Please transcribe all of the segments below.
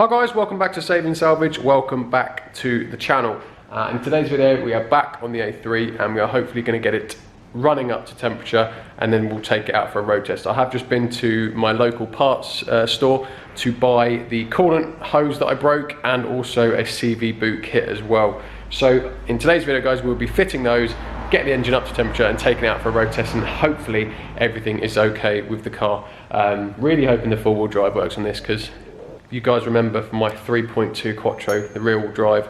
Hi guys, welcome back to Saving Salvage, welcome back to the channel. In today's video we are back on the A3 and we are hopefully going to get it running up to temperature and then we'll take it out for a road test. I have just been to my local parts store to buy the coolant hose that I broke and also a CV boot kit as well. So in today's video guys, we'll be fitting those, get the engine up to temperature and taking it out for a road test, and hopefully everything is okay with the car. Really hoping the four-wheel drive works on this, because you guys remember from my 3.2 Quattro, the rear wheel drive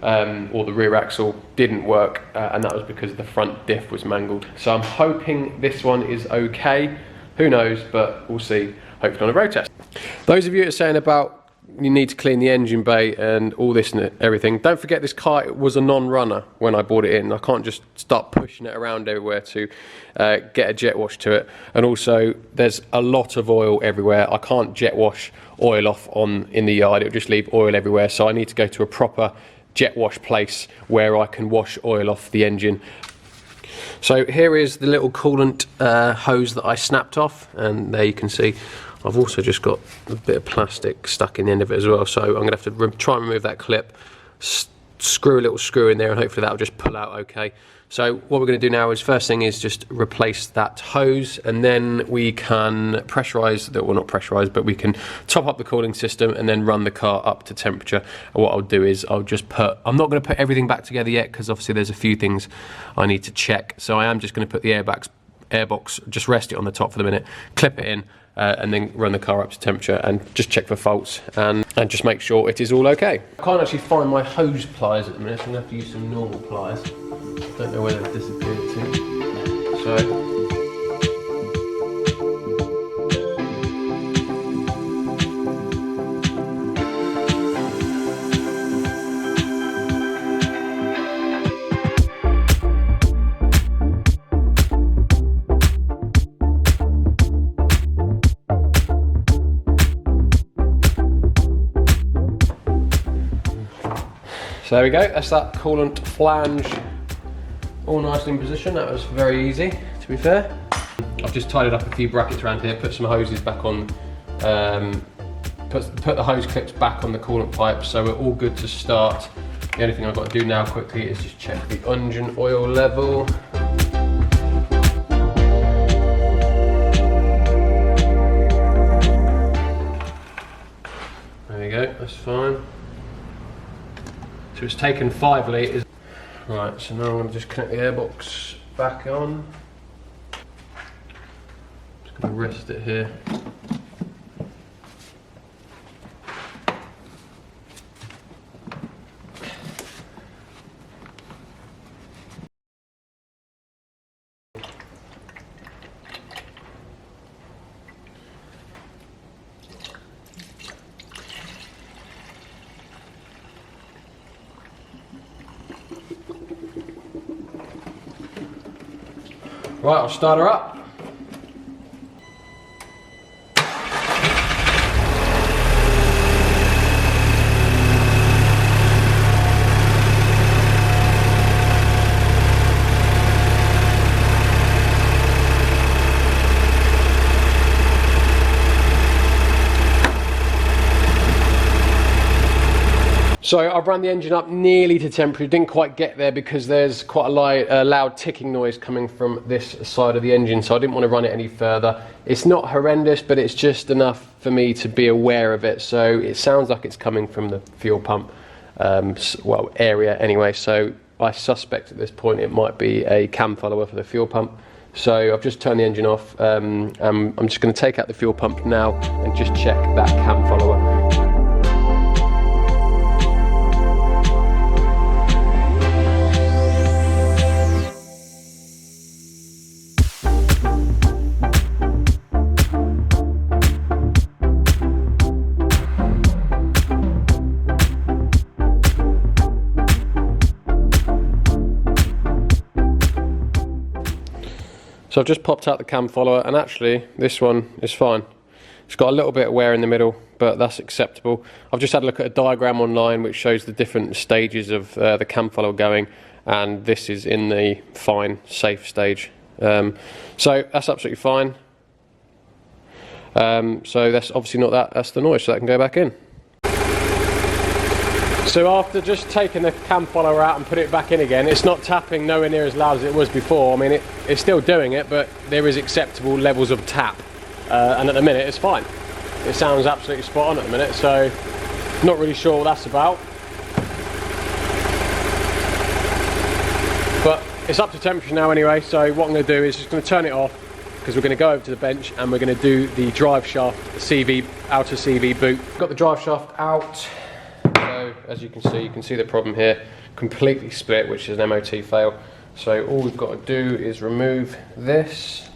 or the rear axle didn't work, and that was because the front diff was mangled. So I'm hoping this one is okay. Who knows, but we'll see, hopefully on a road test. Those of you that are saying about you need to clean the engine bay and all this and everything, don't forget this car was a non-runner when I bought it in. I can't just start pushing it around everywhere to get a jet wash to it. And also there's a lot of oil everywhere. I can't jet wash oil off in the yard, it'll just leave oil everywhere. So I need to go to a proper jet wash place where I can wash oil off the engine. So here is the little coolant hose that I snapped off, and there you can see I've also just got a bit of plastic stuck in the end of it as well, so I'm going to have to try and remove that clip, screw a little screw in there, and hopefully that'll just pull out okay. So what we're going to do now is, first thing is just replace that hose, and then we can pressurise, well not pressurise, but we can top up the cooling system and then run the car up to temperature. And what I'll do is I'll just I'm not going to put everything back together yet, because obviously there's a few things I need to check. So I am just going to put the airbox, just rest it on the top for the minute, clip it in, and then run the car up to temperature and just check for faults and just make sure it is all okay. I can't actually find my hose pliers at the minute, so I'm going to have to use some normal pliers. Don't know where they've disappeared to. So there we go, that's that coolant flange all nicely in position. That was very easy, to be fair. I've just tidied up a few brackets around here, put some hoses back on, put the hose clips back on the coolant pipe, so we're all good to start. The only thing I've got to do now quickly is just check the engine oil level. There we go, that's fine. So it's taken 5 litres. Right, so now I'm going to just connect the airbox back on. Just going to rest it here. Right, I'll start her up. So I've run the engine up nearly to temperature, didn't quite get there because there's quite a loud ticking noise coming from this side of the engine, so I didn't want to run it any further. It's not horrendous, but it's just enough for me to be aware of it. So it sounds like it's coming from the fuel pump area anyway, so I suspect at this point it might be a cam follower for the fuel pump. So I've just turned the engine off. I'm just going to take out the fuel pump now and just check that cam follower. So I've just popped out the cam follower, and actually this one is fine. It's got a little bit of wear in the middle, but that's acceptable. I've just had a look at a diagram online which shows the different stages of the cam follower going, and this is in the fine, safe stage. So that's absolutely fine. So that's obviously not that, that's the noise, so that can go back in. So after just taking the cam follower out and put it back in again, it's not tapping nowhere near as loud as it was before. I mean, it's still doing it, but there is acceptable levels of tap. And at the minute, it's fine. It sounds absolutely spot on at the minute, so not really sure what that's about. But it's up to temperature now anyway, so what I'm going to do is just going to turn it off, because we're going to go over to the bench and we're going to do the drive shaft, the CV, outer CV boot. Got the drive shaft out. So as you can see the problem here, completely split, which is an MOT fail. So all we've got to do is remove this.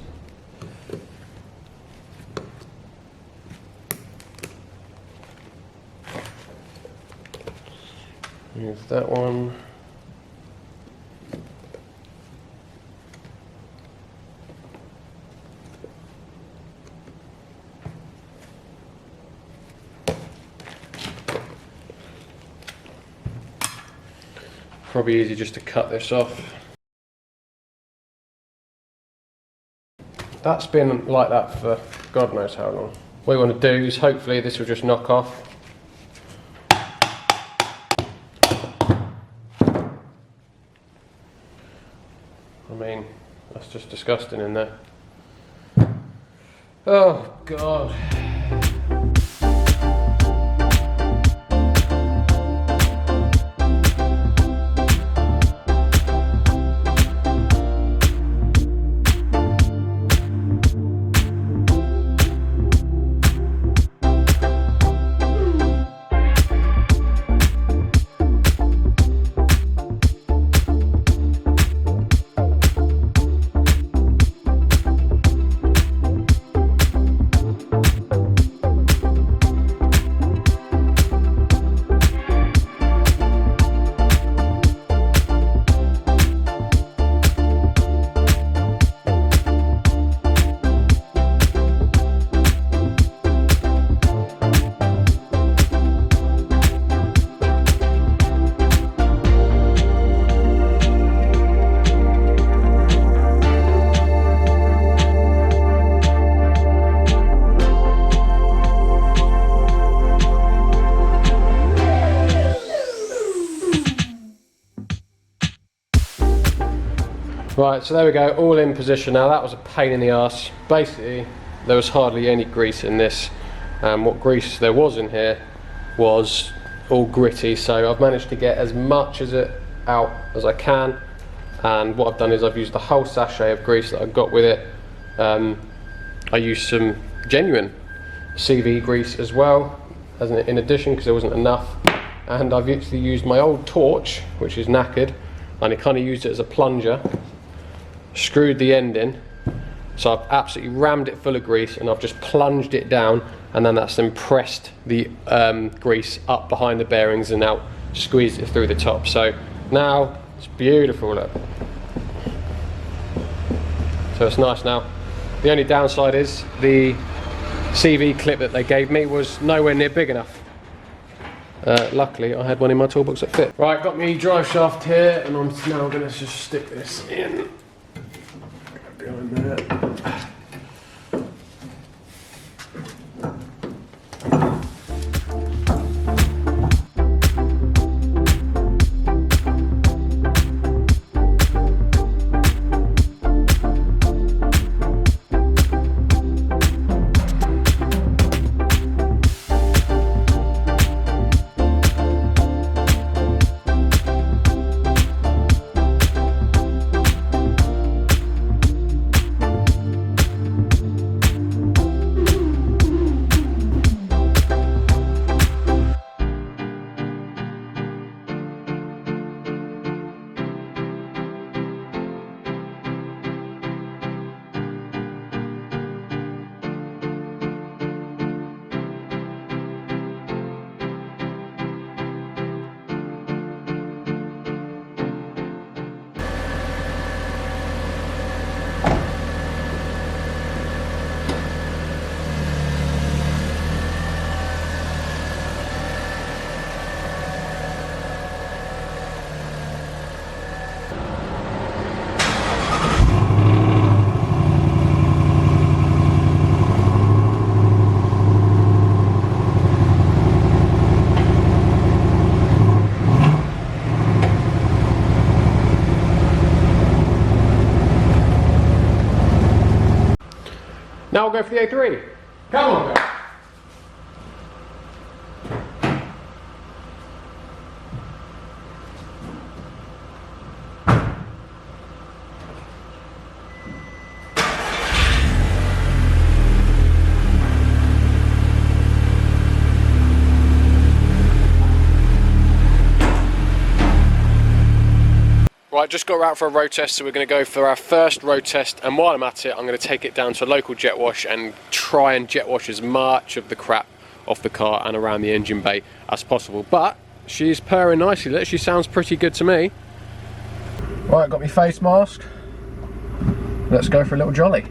Remove that one. Probably easy just to cut this off. That's been like that for God knows how long. What we want to do is hopefully this will just knock off. I mean, that's just disgusting in there. Oh God. Right, so there we go, all in position now. That was a pain in the arse. Basically, there was hardly any grease in this. What grease there was in here was all gritty, so I've managed to get as much of it out as I can. And what I've done is I've used the whole sachet of grease that I've got with it. I used some genuine CV grease as well, in addition, because there wasn't enough. And I've actually used my old torch, which is knackered, and I kind of used it as a plunger. Screwed the end in, so I've absolutely rammed it full of grease and I've just plunged it down, and then that's then pressed the grease up behind the bearings and now squeezed it through the top. So now it's beautiful, look. So it's nice now. The only downside is the CV clip that they gave me was nowhere near big enough. Luckily I had one in my toolbox that fit. Right, got me drive shaft here, and I'm now going to just stick this in. Behind there. Now we'll go for the A3. Come on, guys. Right, just got out for a road test, so we're going to go for our first road test, and while I'm at it, I'm going to take it down to a local jet wash and try and jet wash as much of the crap off the car and around the engine bay as possible. But she's purring nicely. Look, she sounds pretty good to me. Right, got my face mask. Let's go for a little jolly.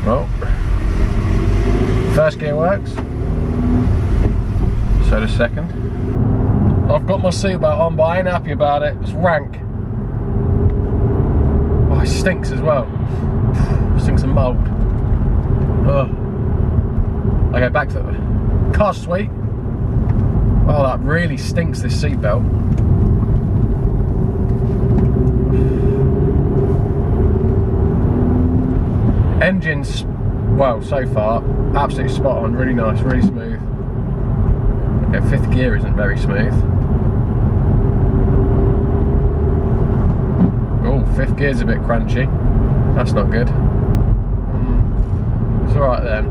Well, first gear works. So the second. I've got my seatbelt on, but I ain't happy about it. It's rank. Oh, it stinks as well. It stinks of mould. Ugh. Okay, back to the car's sweet. Oh, that really stinks, this seatbelt. Engine's, well, so far, absolutely spot on, really nice, really smooth. Okay, fifth gear isn't very smooth. Oh, fifth gear's a bit crunchy. That's not good. It's alright then.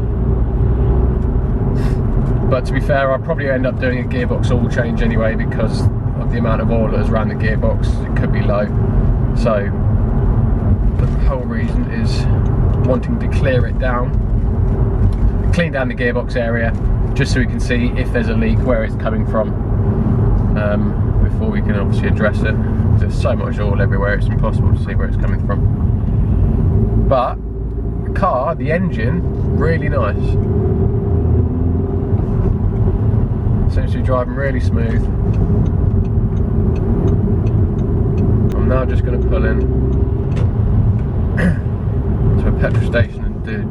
But to be fair, I'll probably end up doing a gearbox oil change anyway because of the amount of oil that's around the gearbox. It could be low. So, the whole reason is wanting to clear it down, clean down the gearbox area, just so we can see if there's a leak, where it's coming from, before we can obviously address it. There's so much oil everywhere, it's impossible to see where it's coming from. But the car, the engine, really nice. Seems to be driving really smooth. I'm now just going to pull in to a petrol station and do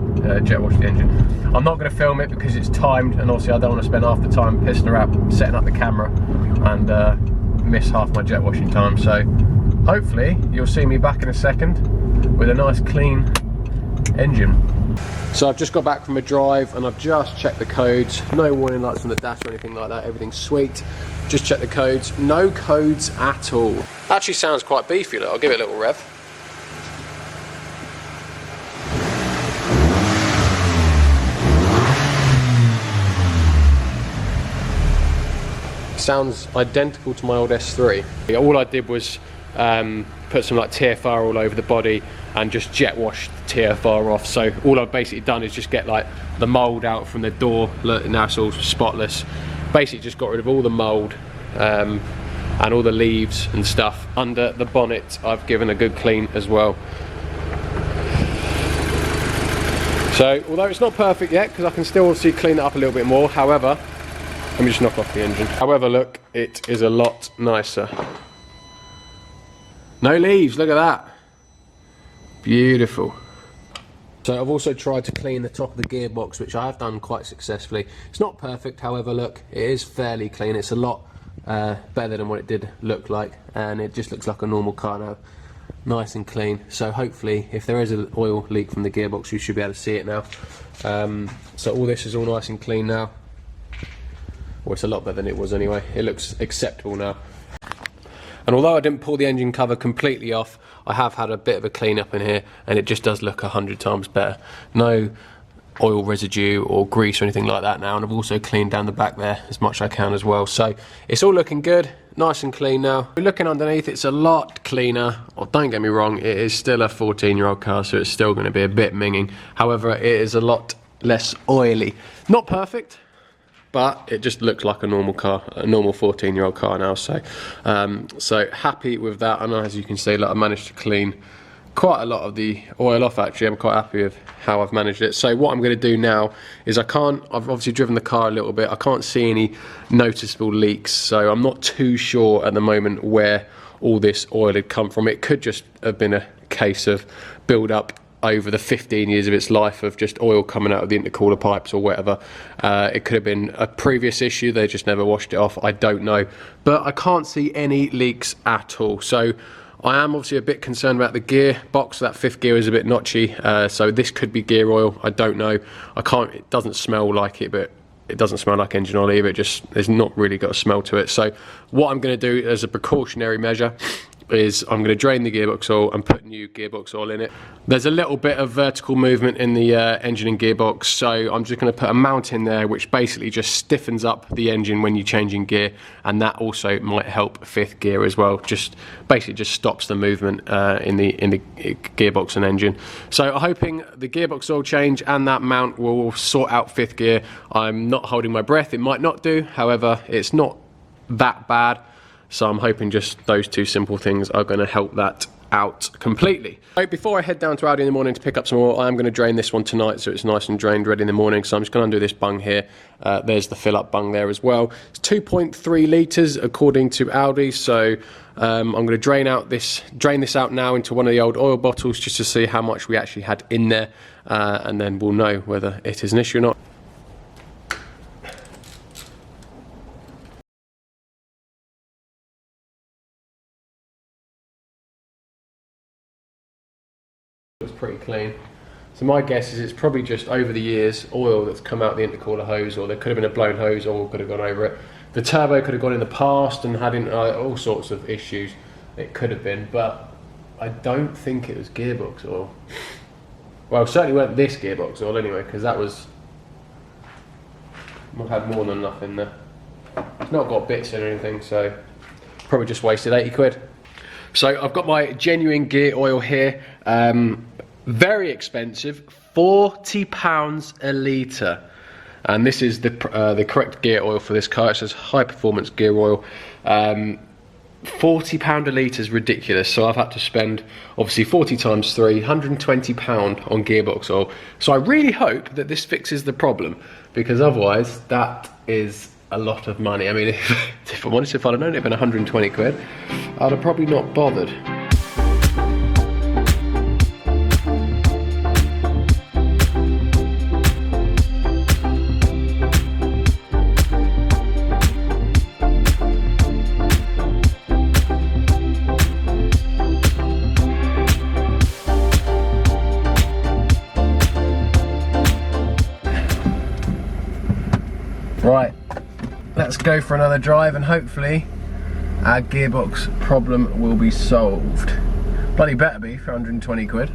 jet wash the engine. I'm not going to film it because it's timed, and obviously I don't want to spend half the time pissing around setting up the camera and miss half my jet washing time. So hopefully you'll see me back in a second with a nice clean engine. So I've just got back from a drive and I've just checked the codes. No warning lights on the dash or anything like that, everything's sweet. Just checked the codes, no codes at all. Actually sounds quite beefy, look. I'll give it a little rev. Sounds identical to my old S3. All I did was put some like TFR all over the body and just jet wash the TFR off. So all I've basically done is just get like the mould out from the door. Look, now it's all spotless. Basically just got rid of all the mould and all the leaves and stuff. Under the bonnet I've given a good clean as well. So although it's not perfect yet, because I can still obviously clean it up a little bit more, however, let me just knock off the engine. However, look, it is a lot nicer. No leaves, look at that. Beautiful. So I've also tried to clean the top of the gearbox, which I have done quite successfully. It's not perfect, however, look, it is fairly clean. It's a lot better than what it did look like, and it just looks like a normal car now. Nice and clean. So hopefully, if there is an oil leak from the gearbox, you should be able to see it now. So all this is all nice and clean now. Well, it's a lot better than it was anyway. It looks acceptable now. And although I didn't pull the engine cover completely off, I have had a bit of a clean up in here, and it just does look 100 times better. No oil residue or grease or anything like that now, and I've also cleaned down the back there as much as I can as well. So it's all looking good, nice and clean now. Looking underneath, it's a lot cleaner. Well, don't get me wrong, it is still a 14-year-old car, so it's still going to be a bit minging. However, it is a lot less oily. Not perfect, but it just looks like a normal car, a normal 14-year-old car now. So so happy with that. And as you can see, like, I managed to clean quite a lot of the oil off. Actually, I'm quite happy with how I've managed it. So what I'm going to do now is I've obviously driven the car a little bit. I can't see any noticeable leaks, so I'm not too sure at the moment where all this oil had come from. It could just have been a case of build up over the 15 years of its life of just oil coming out of the intercooler pipes or whatever. It could have been a previous issue, they just never washed it off, I don't know. But I can't see any leaks at all. So I am obviously a bit concerned about the gearbox. That fifth gear is a bit notchy, so this could be gear oil, I don't know. It doesn't smell like it, but it doesn't smell like engine oil either. There's not really got a smell to it. So what I'm going to do as a precautionary measure is I'm going to drain the gearbox oil and put new gearbox oil in it. There's a little bit of vertical movement in the engine and gearbox, so I'm just going to put a mount in there which basically just stiffens up the engine when you're changing gear, and that also might help fifth gear as well. Basically just stops the movement in the gearbox and engine. So I'm hoping the gearbox oil change and that mount will sort out fifth gear. I'm not holding my breath, it might not do, however it's not that bad. So I'm hoping just those two simple things are going to help that out completely. So before I head down to Audi in the morning to pick up some oil, I'm going to drain this one tonight so it's nice and drained ready in the morning. So I'm just going to undo this bung here. There's the fill up bung there as well. It's 2.3 litres according to Audi. So I'm going to drain this out now into one of the old oil bottles just to see how much we actually had in there, and then we'll know whether it is an issue or not. It's pretty clean. So my guess is it's probably just over the years oil that's come out the intercooler hose, or there could have been a blown hose, oil could have gone over it. The turbo could have gone in the past and had all sorts of issues. It could have been, but I don't think it was gearbox oil. Well, certainly weren't this gearbox oil anyway, because that was, we've had more than enough in there. It's not got bits in or anything, so probably just wasted 80 quid. So I've got my genuine gear oil here. Very expensive, £40 a litre, and this is the correct gear oil for this car. It says high performance gear oil. £40 a litre is ridiculous, so I've had to spend obviously 40 times 3, £120 on gearbox oil. So I really hope that this fixes the problem, because otherwise that is a lot of money. I mean, if I'm honest, if I'd have known it had been 120 quid, I'd have probably not bothered. Right, let's go for another drive and hopefully our gearbox problem will be solved. Bloody better be for 120 quid.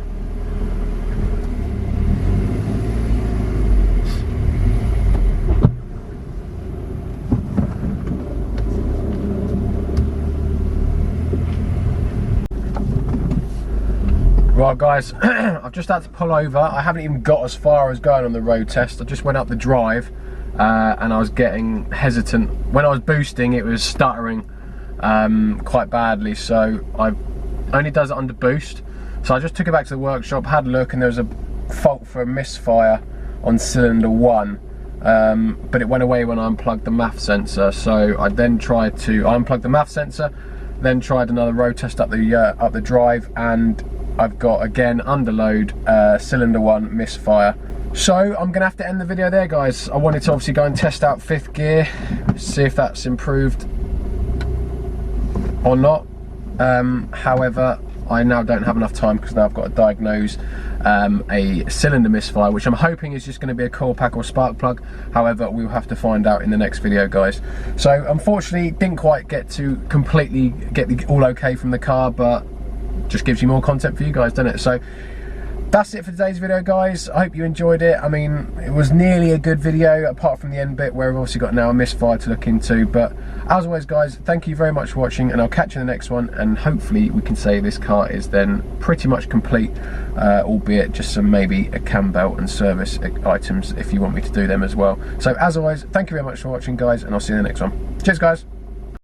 Right guys, I've just had to pull over. I haven't even got as far as going on the road test. I just went up the drive and I was getting hesitant. When I was boosting, it was stuttering quite badly, so I only does it under boost. So I just took it back to the workshop, had a look, and there was a fault for a misfire on cylinder 1, but it went away when I unplugged the MAF sensor. So I then tried to unplug the MAF sensor, then tried another road test up the drive, and I've got again underload cylinder 1 misfire. So I'm gonna have to end the video there, guys. I wanted to obviously go and test out fifth gear, see if that's improved or not. However, I now don't have enough time because now I've got to diagnose a cylinder misfire, which I'm hoping is just going to be a coil pack or spark plug. However, we'll have to find out in the next video, guys. So unfortunately, didn't quite get to completely get the all okay from the car, but just gives you more content for you guys, doesn't it? So that's it for today's video, guys. I hope you enjoyed it. I mean, it was nearly a good video, apart from the end bit where we've obviously got now a misfire to look into. But as always, guys, thank you very much for watching, and I'll catch you in the next one. And hopefully we can say this car is then pretty much complete, albeit just some maybe a cam belt and service items if you want me to do them as well. So as always, thank you very much for watching, guys, and I'll see you in the next one. Cheers, guys.